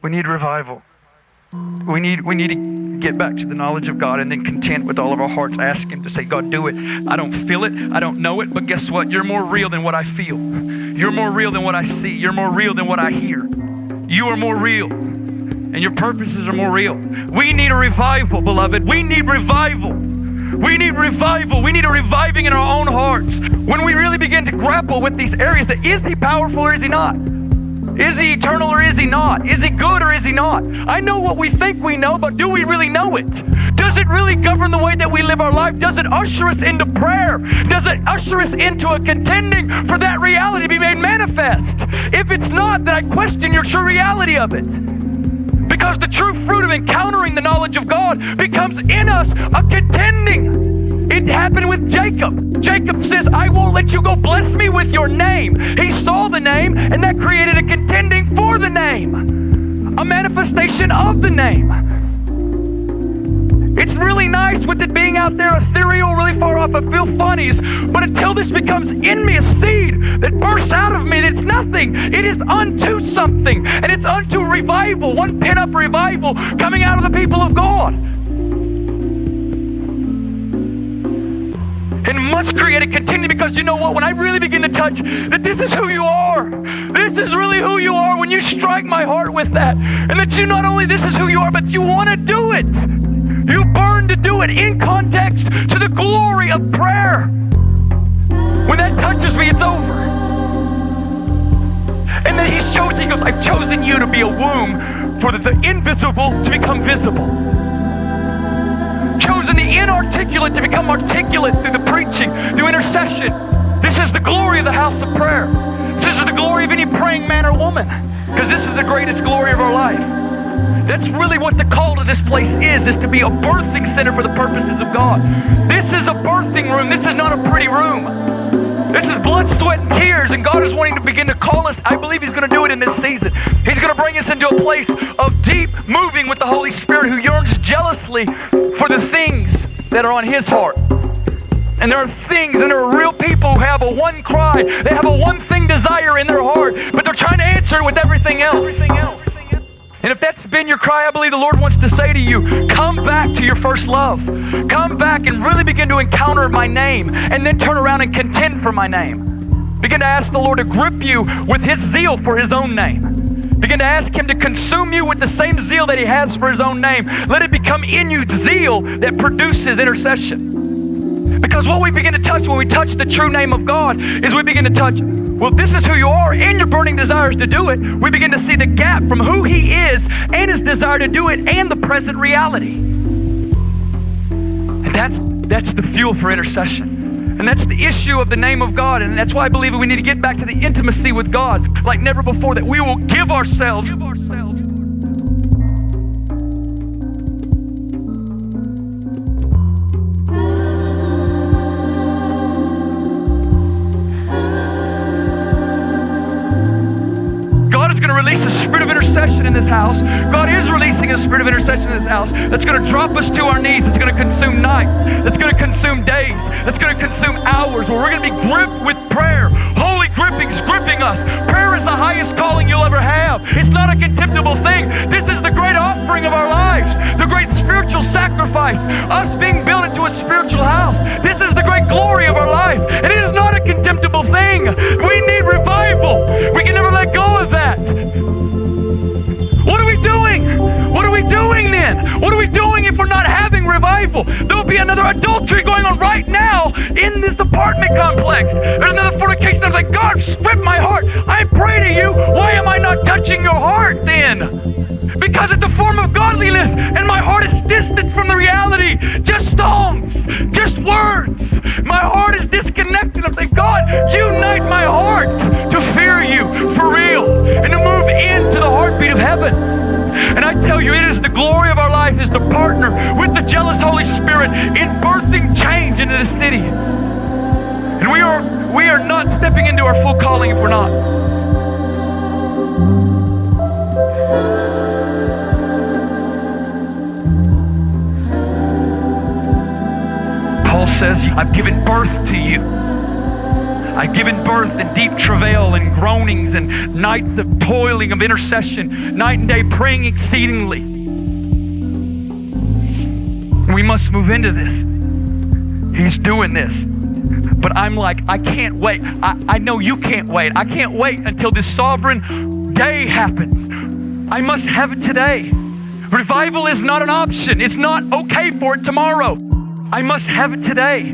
We need revival. We need to get back to the knowledge of God and then content with all of our hearts. Ask Him to say, God, do it. I don't feel it. I don't know it. But guess what? You're more real than what I feel. You're more real than what I see. You're more real than what I hear. You are more real. And your purposes are more real. We need a revival, beloved. We need revival. We need revival. We need a reviving in our own hearts. When we really begin to grapple with these areas that is He powerful or is He not? Is He eternal or is He not? Is He good or is He not? I know what we think we know, but do we really know it? Does it really govern the way that we live our life? Does it usher us into prayer? Does it usher us into a contending for that reality to be made manifest? If it's not, then I question your true reality of it. Because the true fruit of encountering the knowledge of God becomes in us a contending. It happened with Jacob. Jacob says, I won't let you go. Bless me with your name. He saw the name, and that created a contending for the name. A manifestation of the name. It's really nice with it being out there ethereal, really far off. I feel funnies. But until this becomes in me a seed that bursts out of me, it's nothing. It is unto something. And it's unto revival. One pent-up revival coming out of the people of God. And must create a continue, because you know what? When I really begin to touch that this is who you are, this is really who you are, when you strike my heart with that, and that you not only this is who you are, but you want to do it. You burn to do it in context to the glory of prayer. When that touches me, it's over. And then He's chosen, He goes, I've chosen you to be a womb for the invisible to become visible. Chosen the inarticulate to become articulate through the preaching, through intercession. This is the glory of the house of prayer. This is the glory of any praying man or woman, because this is the greatest glory of our life. That's really what the call to this place is to be a birthing center for the purposes of God. This is a birthing room. This is not a pretty room. This is blood, sweat, and tears, and God is wanting to begin to call us. I believe He's going to do it in this season. He's going to bring us into a place of deep moving with the Holy Spirit, who yearns jealously for the things that are on His heart. And there are things, and there are real people who have a one cry. They have a one thing desire in their heart, but they're trying to answer it with everything else. And if that's been your cry, I believe the Lord wants to say to you, come back to your first love. Come back and really begin to encounter my name, and then turn around and contend for my name. Begin to ask the Lord to grip you with His zeal for His own name. Begin to ask Him to consume you with the same zeal that He has for His own name. Let it become in you zeal that produces intercession. Because what we begin to touch when we touch the true name of God is we begin to touch, well, this is who you are, and your burning desires to do it. We begin to see the gap from who He is and His desire to do it and the present reality. And that's the fuel for intercession. And that's the issue of the name of God. And that's why I believe we need to get back to the intimacy with God like never before, that we will give ourselves. God is going to release a spirit of intercession in this house. God is releasing a spirit of intercession in this house that's going to drop us to our knees. It's going to consume nights. That's going to consume days. That's going to consume hours where we're going to be gripped with prayer. Holy grippings gripping us. Prayer is the highest calling you'll ever have. It's not a contemptible thing. This is the great offering of our lives. The great spiritual sacrifice. Us being built into a spiritual house. This is the great glory of our life. And it is not a contemptible thing. We need revival. We can never let go of that. What are we doing? What are we doing then? What are we doing if we're not having revival? There'll be another adultery going on right now in this apartment complex. There's another fornication. I'm like, God, strip my heart. I pray to you. Why am I not touching your heart then? Because it's a form of godliness, and my heart is distant from the reality. Just songs, just words. My heart is disconnected. I'm saying, God, unite my heart to fear you for real and to move into the heartbeat of heaven. And I tell you, it is the glory of our life is to partner with the jealous Holy Spirit in birthing change into the city. And we are not stepping into our full calling if we're not. Paul says, I've given birth to you. I've given birth in deep travail and groanings and nights of toiling of intercession, night and day praying exceedingly. We must move into this. He's doing this. But I'm like, I can't wait. I know you can't wait. I can't wait until this sovereign day happens. I must have it today. Revival is not an option. It's not okay for it tomorrow. I must have it today.